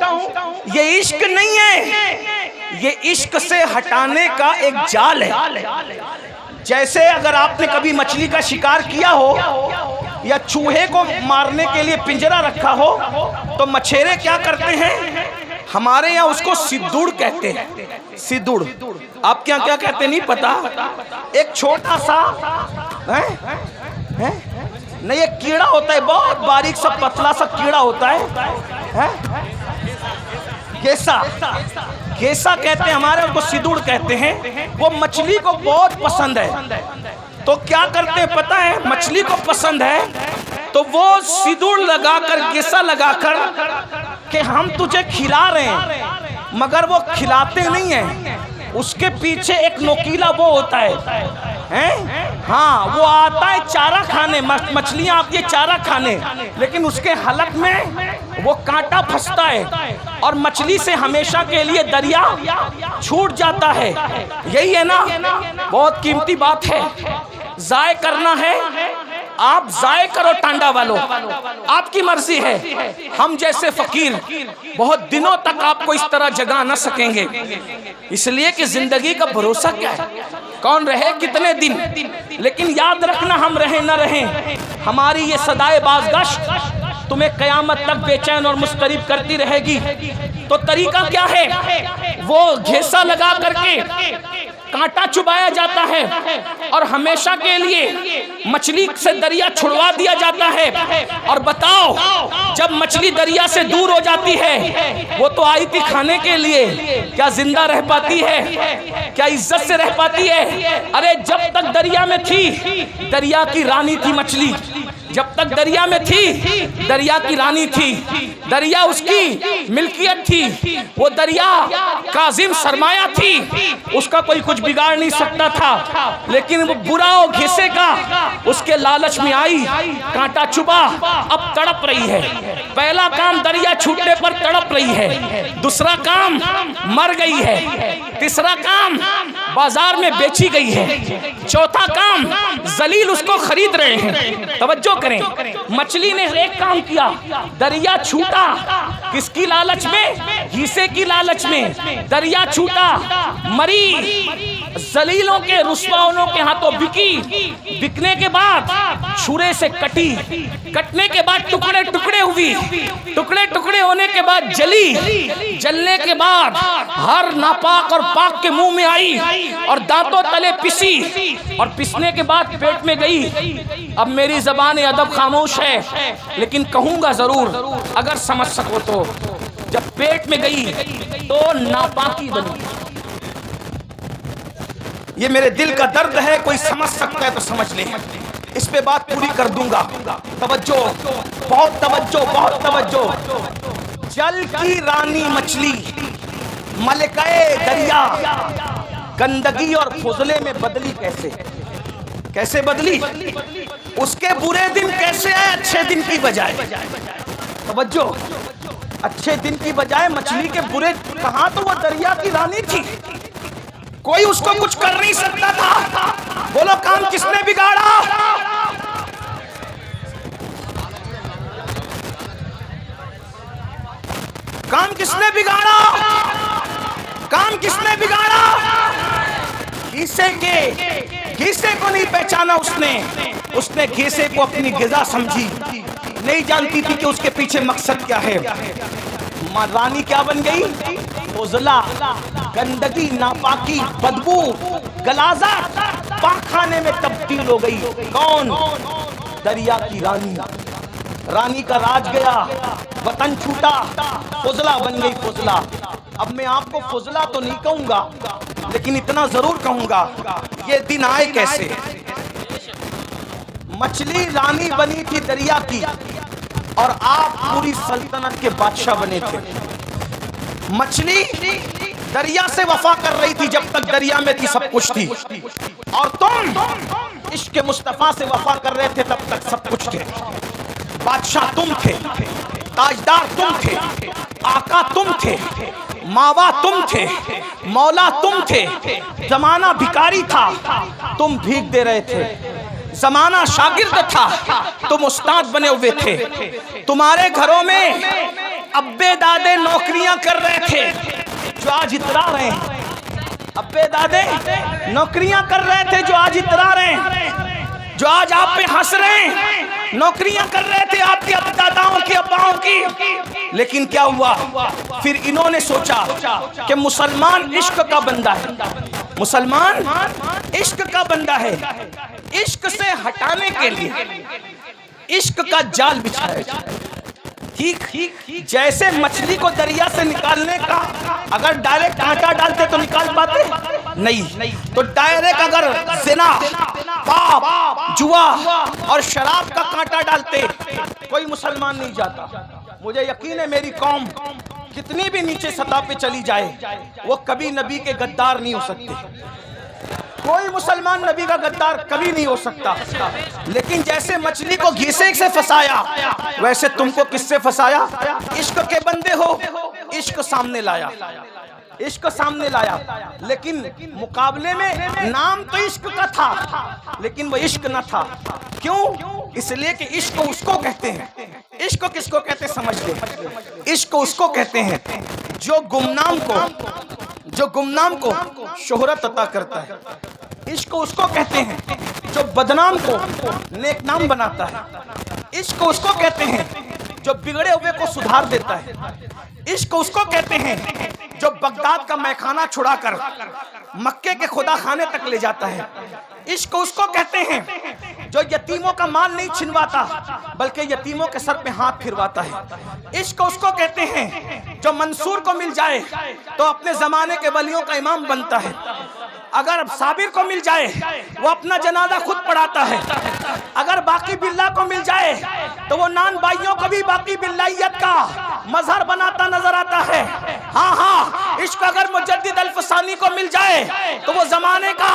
ये इश्क नहीं है, ये इश्क से हटाने का एक जाल है। जैसे अगर आपने कभी मछली का शिकार किया हो या चूहे को मारने के लिए पिंजरा रखा हो, तो मछेरे क्या करते हैं? हमारे यहाँ उसको सिद्दुड़ कहते हैं। सिद्दुड़, आप क्या क्या कहते नहीं पता। एक छोटा सा है नहीं, एक कीड़ा होता है, बहुत बारीक सा पतला सा कीड़ा होता है, गेसा, गेसा कहते हैं हमारे, उसको सिद्दुड़ कहते हैं। वो मछली को बहुत पसंद है, तो क्या करते हैं पता है? मछली को पसंद है तो वो सिद्दुड़ लगाकर, गेसा लगाकर कि हम तुझे खिला रहे हैं, मगर वो खिलाते नहीं हैं। उसके पीछे एक नोकीला वो होता है, हाँ, वो आता है चारा खाने, मछलियां आती है चारा खाने, लेकिन उसके हलक में वो कांटा फंसता है और मछली से हमेशा के लिए दरिया छूट जाता है। यही है ना, बहुत कीमती बात है। जाय करना है, आप जाय करो टांडा वालों, आपकी मर्जी है। हम जैसे फकीर बहुत दिनों तक आपको इस तरह जगा न सकेंगे, इसलिए कि जिंदगी का भरोसा क्या है, कौन रहे कितने दिन। लेकिन याद रखना, हम रहे न रहे, हमारी ये सदाए बाज़गश्त तुम्हें कयामत तक बेचैन और मुस्तरिब करती रहेगी। तो तरीका क्या है, वो घेसा लगा करके कांटा चुबाया जाता है और हमेशा के लिए मछली से दरिया छुड़वा दिया जाता है। और बताओ, जब मछली दरिया से दूर हो जाती है, वो तो आई थी खाने के लिए, क्या जिंदा रह पाती है, क्या इज्जत से रह पाती है? अरे जब तक दरिया में थी, दरिया की रानी थी मछली। जब तक दरिया में थी, दरिया की रानी थी, दरिया उसकी मिल्कियत थी, वो दरिया काजिम सरमाया थी, उसका कोई कुछ बिगाड़ नहीं सकता था। लेकिन वो बुरा और घिसे का उसके लालच में आई, कांटा चुबा, अब तड़प रही है। पहला काम दरिया छूटने पर तड़प रही है, दूसरा काम मर गई है, तीसरा काम बाजार में बेची गई है, चौथा काम जलील उसको खरीद रहे हैं। तवज्जो करें, मछली ने एक काम किया, दरिया छूटा, किसकी लालच में? हिस्से की लालच में। दरिया छूटा, मरी, जलीलों के रुस्वाओं के हाथों बिकी, बिकने के बाद छुरे से कटी, कटने के बाद टुकड़े टुकड़े हुई, टुकड़े टुकड़े होने के बाद जली, जलने के बाद हर नापाक और पाक के मुंह में आई और दांतों तले पिसी, और पिसने के बाद पेट में गई। अब मेरी ज़बान अदब खामोश है, लेकिन कहूंगा जरूर, अगर समझ सको तो। जब पेट में गई तो नापाकी बनी। ये मेरे दिल का दर्द है, कोई समझ सकता है तो समझ ले, इस पे बात पूरी कर दूंगा। तवज्जो, बहुत तवज्जो, बहुत तवज्जो। जल की रानी मछली, मलिकाए दरिया, गंदगी और फुजले में बदली कैसे? कैसे बदली? उसके बुरे दिन कैसे आए अच्छे दिन की बजाय? तवज्जो, अच्छे दिन की बजाय मछली के बुरे। कहां तो वो दरिया की रानी थी, कोई उसको कुछ कर नहीं सकता था। बोलो, काम किसने बिगाड़ा? काम किसने बिगाड़ा? काम किसने बिगाड़ा? घीसे को नहीं पहचाना उसने घीसे को अपनी गिजा समझी, नहीं जानती थी कि उसके पीछे मकसद क्या है। रानी क्या बन गई? उजला, गंदगी, नापाकी, बदबू, गलाजा, पाखाने में तब्दील हो गई। कौन? दरिया की रानी। रानी का राज गया, वतन छूटा, फुजला बन गई फुजला। अब मैं आपको फुजला तो नहीं कहूंगा, लेकिन इतना जरूर कहूंगा, ये दिन आए कैसे? मछली रानी बनी थी दरिया की, और आप पूरी सल्तनत के बादशाह बने थे। मछली दरिया से वफा कर रही थी, जब तक दरिया में थी सब कुछ थी, और तुम इश्क मुस्तफा से वफा कर रहे थे, तब तक सब कुछ थे। बादशाह तुम थे, ताजदार तुम थे, आका तुम थे, मावा तुम थे, मौला तुम थे। जमाना भिखारी था, तुम भीख दे रहे थे। जमाना शागिर्द था, तुम उस्ताद बने हुए थे। तुम्हारे घरों में अब्बे दादे नौकरियां कर रहे थे, जो आज इतरा रहे हैं। अब्बे दादे नौकरियां कर रहे थे, जो आज इतरा रहे हैं, जो आज आप पे हंस रहे हैं। नौकरियां कर रहे थे आपके दादाओं की, अब्बाओं की। लेकिन क्या हुआ? फिर इन्होंने सोचा कि मुसलमान इश्क का बंदा है, मुसलमान इश्क का बंदा है। इश्क से हटाने के लिए इश्क का जाल बिछाया जाए। ठीक जैसे मछली को दरिया से निकालने का, अगर डायरेक्ट कांटा डालते तो निकाल पाते नहीं, तो डायरेक्ट अगर जिना, पाप, जुआ और शराब का कांटा डालते, कोई मुसलमान नहीं जाता। मुझे यकीन है मेरी कौम कितनी भी नीचे सतह पे चली जाए, वो कभी नबी के गद्दार नहीं हो सकते। कोई मुसलमान नबी का गद्दार कभी नहीं हो सकता। लेकिन जैसे मछली को घिसे से फंसाया, वैसे तुमको किससे फंसाया? इश्क के बंदे हो, इश्क सामने लाया, इश्क सामने लाया। लेकिन मुकाबले में नाम तो इश्क का था, लेकिन वो इश्क न था। क्यों? इसलिए कि इश्क उसको कहते हैं। इश्क किसको कहते हैं समझ लो। इश्क उसको कहते हैं जो गुमनाम को शोहरत अता करता है। इश्क उसको कहते हैं जो बदनाम को नेकनाम बनाता है। इश्क उसको कहते हैं जो बिगड़े हुए को सुधार देता है। इश्क उसको कहते हैं जो बगदाद का मैखाना छुड़ाकर मक्के के खुदा खाने तक ले जाता है। इश्क उसको कहते हैं जो यतीमों का माल नहीं छिनवाता, बल्कि यतीमों के सर पे हाथ फिरवाता है। इश्क उसको कहते हैं जो मंसूर को मिल जाए तो अपने जमाने के वलियों का इमाम बनता है। अगर साबिर को मिल जाए वो अपना जनाजा खुद पढ़ाता है। अगर बाकी बिल्ला को मिल जाए तो वो नान भाइयों को भी बाकी बिल्लाइयत का मजहर बनाता नजर आता है। हाँ, इश्क अगर मुजद्दिद अल्फसानी को मिल जाए तो वो जमाने का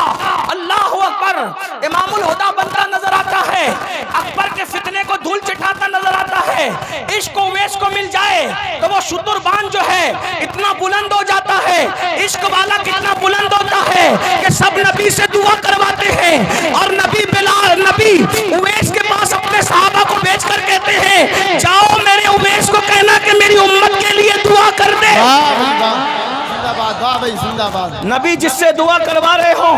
अल्लाह अकबर इमामुल हुदा बनता नजर आता है। अकबर के फितने को धूल चिठाता नजर आता है। इश्क उवैस को मिल जाए तो वो शुतुरबान जो है इतना बुलंद हो जाता है। इश्क वाला कितना बुलंद होता है कि सब नबी से दुआ करवाते हैं। और नबी बिलाल नबी उवैस के पास अपने सहाबा को भेजकर कहते हैं, जाओ मेरे उवैस को कहना कि मेरी उम्मत के लिए दुआ कर दे। नबी जिससे दुआ करवा रहे हो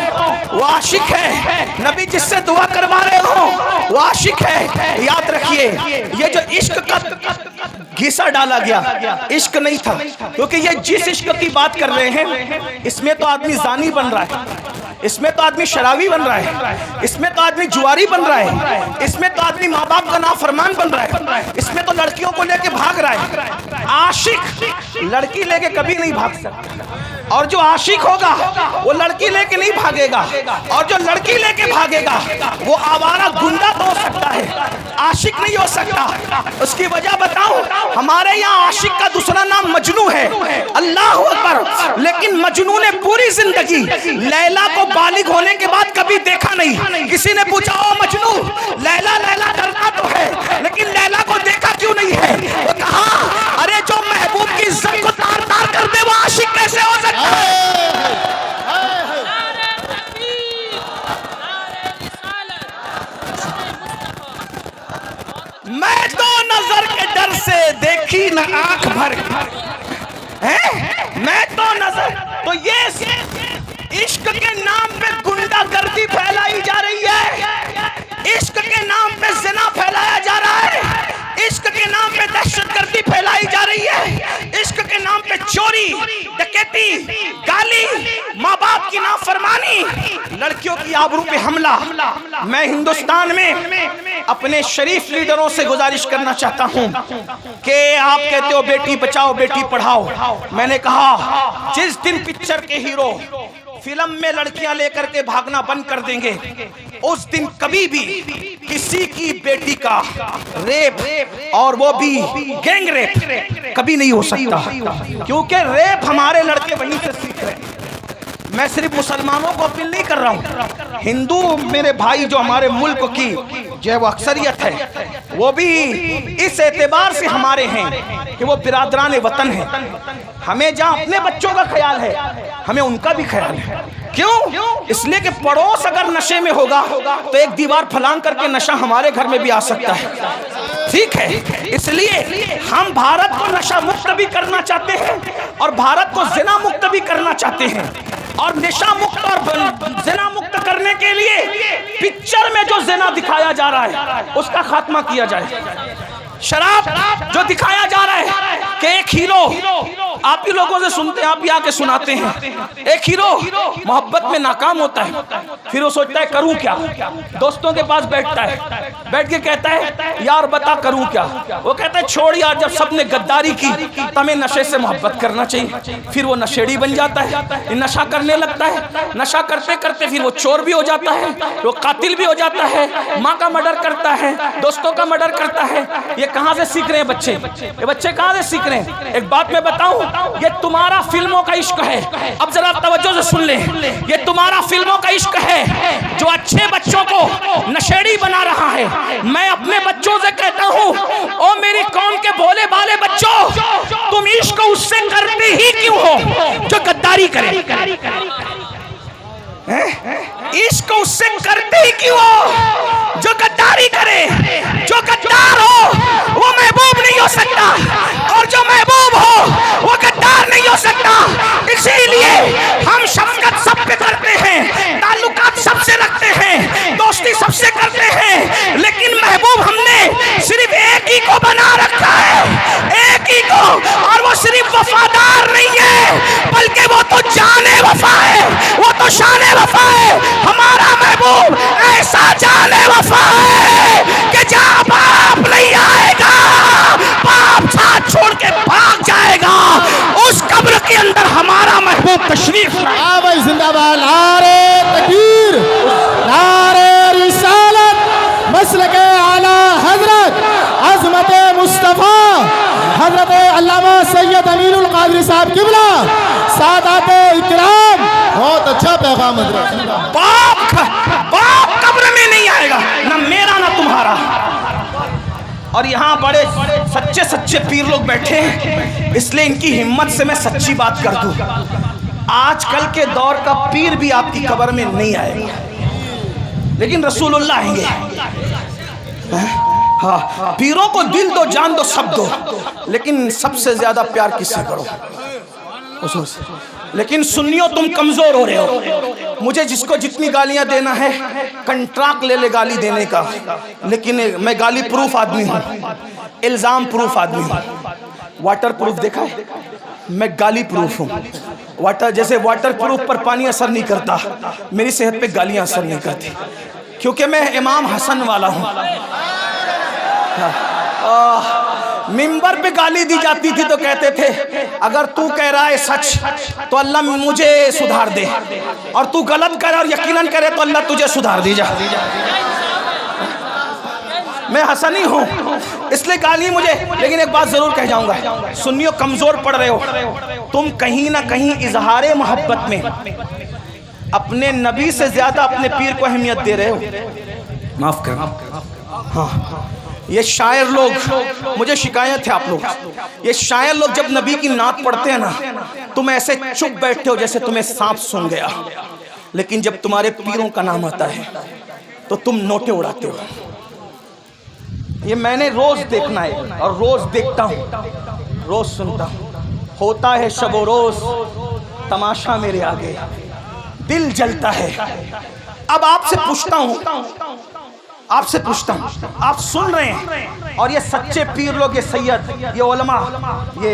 वो आशिक है। नबी जिससे दुआ करवा रहे हो वो आशिक है। याद रखिए, ये जो इश्क का घिसा डाला गया इश्क नहीं था, क्योंकि ये जिस इश्क की बात कर रहे हैं इसमें तो आदमी जानी बन रहा है, इसमें तो आदमी शराबी बन रहा है, इसमें तो आदमी जुआरी बन रहा है, इसमें तो आदमी माँ बाप का नाफरमान बन रहा है, इसमें तो लड़कियों को लेके भाग रहा है। आशिक लड़की लेके कभी नहीं भाग सकता, और जो आशिक होगा वो लड़की लेके नहीं भागेगा, और जो लड़की लेके भागेगा वो आवारा गुंडा तो हो सकता है, आशिक नहीं हो सकता। उसकी वजह बताऊं, हमारे यहाँ आशिक का दूसरा नाम मजनू है। अल्लाह अकबर। लेकिन मजनू ने पूरी जिंदगी लैला को बालिग होने के बाद कभी देखा नहीं। किसी ने पूछा, ओ मजनू, लैला लैला डरता तो है लेकिन लैला को देखा क्यों नहीं है? वो कहा, अरे जो महबूब की इज्जत को तार तार कर दे वो आशिक कैसे हो सकता है? मैं तो नजर के डर से देखी न आंख भर है। मैं तो नजर, तो ये इश्क के नाम पे गुंडागर्दी फैलाई जा रही है, इश्क के नाम पे जिना फैलाया जा रहा है, इश्क के नाम पे दहशतगर्दी फैलाई जा रही है, इश्क के नाम पे चोरी डकैती गाली माँ बाप की नाफरमानी लड़कियों की आबरू पे हमला। मैं हिंदुस्तान में अपने शरीफ लीडरों से गुजारिश करना चाहता हूँ कि आप कहते हो बेटी बचाओ बेटी पढ़ाओ, मैंने कहा जिस दिन पिक्चर के हीरो फिल्म में लड़कियां लेकर के भागना बंद कर देंगे उस दिन कभी भी किसी की बेटी का रेप, और वो भी गैंग रेप, कभी नहीं हो सकता, क्योंकि रेप हमारे लड़के वहीं से सीख रहे हैं। मैं सिर्फ मुसलमानों को अपील नहीं कर रहा हूँ, हिंदू मेरे भाई जो हमारे मुल्क की जो है वो अक्सरियत है, वो भी इस एतबार से हमारे हैं कि वो बिरादरान वतन है। हमें जहाँ अपने बच्चों का ख्याल है हमें उनका भी ख्याल है। क्यों? इसलिए कि पड़ोस अगर नशे में होगा तो एक दीवार फलांग करके नशा हमारे घर में भी आ सकता है। ठीक है, इसलिए हम भारत को नशा मुक्त भी करना चाहते हैं और भारत को जिना मुक्त भी करना चाहते हैं, और नशा मुक्त और जिना मुक्त करने के लिए पिक्चर में जो जिना दिखाया जा रहा है उसका खात्मा किया जाए। शराब जो दिखाया जा रहा है कि एक हीरो, आप ही लोगों से सुनते हैं, आप ही आके सुनाते हैं, एक हीरो मोहब्बत में नाकाम होता है, फिर वो सोचता है करूं क्या, दोस्तों के पास बैठता है, बैठ के कहता है यार बता करूं क्या, वो कहता है छोड़ यार, जब सबने गद्दारी की तो हमें नशे से मोहब्बत करना चाहिए। फिर वो नशेड़ी बन जाता है, नशा करने लगता है, नशा करते करते फिर वो चोर भी हो जाता है, वो कातिल भी हो जाता है, माँ का मर्डर करता है, दोस्तों का मर्डर करता है। ये कहां से सीख रहे हैं बच्चे? ये बच्चे कहां से सीख रहे हैं? एक बात मैं बताऊं, ये तुम्हारा फिल्मों का इश्क है। अब जरा तवज्जो से सुन ले, ये तुम्हारा फिल्मों का इश्क है जो अच्छे बच्चों को नशेड़ी बना रहा है। मैं अपने बच्चों से कहता हूं, ओ मेरी कौम के भोले भाले बच्चों, तुम इश्क उससे करते ही क्यों हो जो गद्दारी करे? इश्क उससे करते ही क्यों हो जो गद्दारी करे? जो गद्दार हो वो महबूब नहीं हो सकता, और जो महबूब हो वो गद्दार नहीं हो सकता। इसीलिए हम शफकत सब पे करते हैं, ताल्लुकात सबसे रखते हैं, दोस्ती सबसे करते हैं, लेकिन महबूब हमने सिर्फ एक ही को बना रखा है, एक ही को। और वो सिर्फ वफादार नहीं है, बल्कि वो तो जाने वफा है, वो तो शाने वफा है। हमारा महबूब ऐसा जाने वफा है कि जहां बाप नहीं आएगा, बाप साथ छोड़ के भाग जाएगा, उस कब्र के अंदर हमारा महबूब तशरीफ लाए। भाई जिंदाबाद, नारे तकबीर, नारे रिसालत, मसलके आला हजरत अज़मत मुस्तफ़ा हजरत अल्लामा सैयद अमीनुल कादरी साहब किबला सादात इकराम। बहुत अच्छा पैगाम हजरत। बाप कब्र में नहीं आएगा, ना मेरा ना तुम्हारा। और यहाँ बड़े सच्चे सच्चे पीर लोग बैठे हैं, इसलिए इनकी हिम्मत से मैं सच्ची बात कर दूं, आजकल के दौर का पीर भी आपकी कब्र में नहीं आएगा, लेकिन रसूलुल्लाह आएंगे। हाँ, पीरों को दिल दो, जान दो, सब दो, लेकिन सबसे ज्यादा प्यार किससे करो? उससे। लेकिन सुन्नियों तुम कमजोर हो रहे हो। मुझे जिसको जितनी गालियां देना है कंट्रैक्ट ले ले गाली देने का, लेकिन मैं गाली प्रूफ आदमी हूं, इल्जाम प्रूफ आदमी हूं। वाटर प्रूफ देखा है? मैं गाली प्रूफ हूं। वाटर जैसे वाटर प्रूफ पर पानी असर नहीं करता, मेरी सेहत पे गालियां असर नहीं करती, क्योंकि मैं इमाम हसन वाला हूं। मिंबर पे गाली दी जाती थी तो कहते थे, अगर तू कह रहा है सच तो अल्लाह मुझे सुधार दे, और तू गलत करे और यकीनन करे तो अल्लाह तुझे सुधार दीजा। मैं हसनी हूँ, इसलिए गाली मुझे। लेकिन एक बात जरूर कह जाऊंगा, सुन्नियों कमजोर पड़ रहे हो तुम, कहीं ना कहीं इजहारे मोहब्बत में अपने नबी से ज्यादा अपने पीर को अहमियत दे रहे हो। माफ कर। हाँ, ये शायर लोग, मुझे शिकायत है आप लोग, ये शायर लोग जब नबी की नात पढ़ते हैं ना, तुम ऐसे चुप बैठते हो जैसे तुम्हें सांप सूंघ गया, लेकिन जब तुम्हारे पीरों का नाम आता है तो तुम नोटे उड़ाते हो। ये मैंने रोज देखना है और रोज देखता हूँ, रोज सुनता हूँ। होता है शबो रोज तमाशा मेरे आगे, दिल जलता है। अब आपसे पूछता हूँ, आपसे पूछता हूँ, आप सुन रहे हैं, और ये सच्चे पीर लोग, ये सैयद, ये उलमा, ये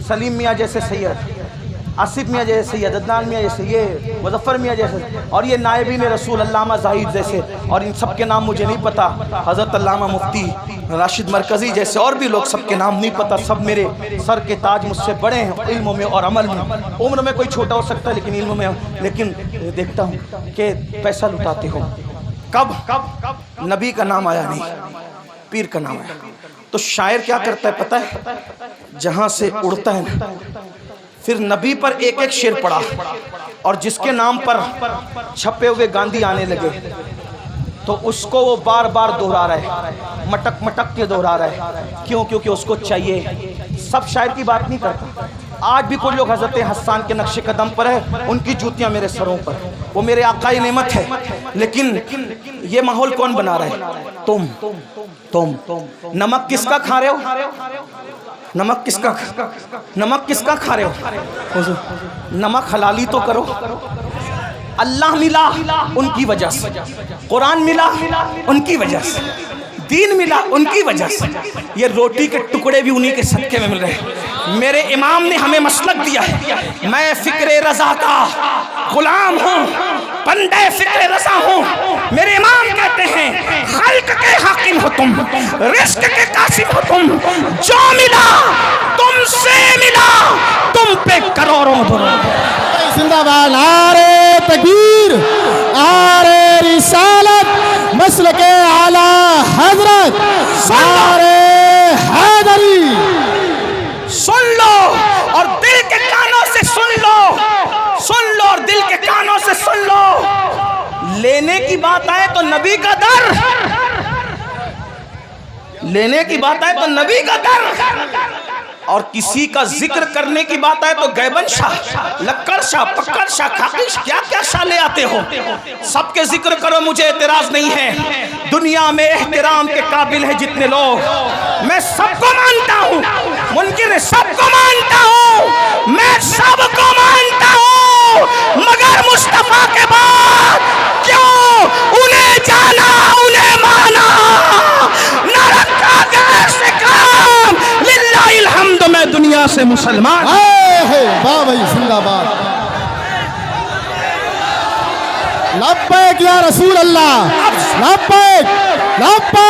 सलीम मियाँ जैसे सैयद, आसिफ मियाँ जैसे सैयद, अदनान मियाँ जैसे, ये मुजफ्फर मियाँ जैसे, और ये नायबीन रसूल अल्लामा जाहिद जैसे, और इन सब के नाम मुझे नहीं पता, हज़रत अल्लामा मुफ्ती राशिद मरकज़ी जैसे और भी लोग, सबके नाम नहीं पता। सब मेरे सर के ताज, मुझसे बड़े हैं इल्म में और अमल में। उम्र में कोई छोटा हो सकता है लेकिन इल्म में, लेकिन देखता हूँ कि पैसा लुटाते हो। कब नबी का नाम आया नहीं, पीर का नाम आया। तो शायर क्या करता है पता है? जहां से उड़ता है ना, फिर नबी पर एक एक शेर पड़ा, और जिसके नाम पर छपे हुए गांधी आने लगे तो उसको वो बार बार दोहरा रहा है, मटक मटक के दोहरा रहा है। क्यों? क्योंकि उसको चाहिए। सब शायर की बात नहीं करता। आज भी कुछ लोग हज़रत हसन के नक्शे कदम पर है, उनकी जूतियां मेरे सरों पर, वो मेरे आकाई नेमत है, लेकिन ये माहौल कौन बना रहा है? तुम नमक किसका खा रहे हो? नमक किसका खा रहे हो? नमक हलाली तो करो। अल्लाह मिला उनकी वजह से, कुरान मिला उनकी वजह से, दीन मिला उनकी वजह से, ये रोटी के टुकड़े भी उन्हीं के सदके में मिल रहे हैं। मेरे इमाम ने हमें मसलक दिया है। मैं फिक्रे रज़ा का गुलाम हूँ, बंदे फिक्रे रज़ा हूँ। मेरे इमाम कहते हैं, खल्क के हाकिम हो तुम, रिस्क के कासिम हो तुम, जो मिला तुमसे मिला, तुम पे करोड़ों जिंदाबाद। नारे तकबीर, नारे रिसालत, मसलके आला हजरत, नारे लेने की बात आए तो नबी का दर, लेने की बात आए तो नबी का दर, और किसी का जिक्र करने की बात आए तो गैबन शाह, लक्कड़ शाह, पक्कड़ शाह, खाकिश, क्या क्या शाह ले आते हो। सबके जिक्र करो, मुझे एतराज नहीं है। दुनिया में एहतराम के काबिल है जितने लोग, मैं सबको मानता हूँ, मुनकिर सबको मानता हूँ, मैं सबको मानता हूँ, मगर मुस्तफा के बाद क्यों उन्हें जाना, उन्हें माना, न रखा गैर से काम, लिल्लाहिल हम्द, मैं दुनिया से मुसलमान। वाह भाई, जिंदाबाद। लब्बैक या रसूल अल्लाह, लब्बैक लब्बैक।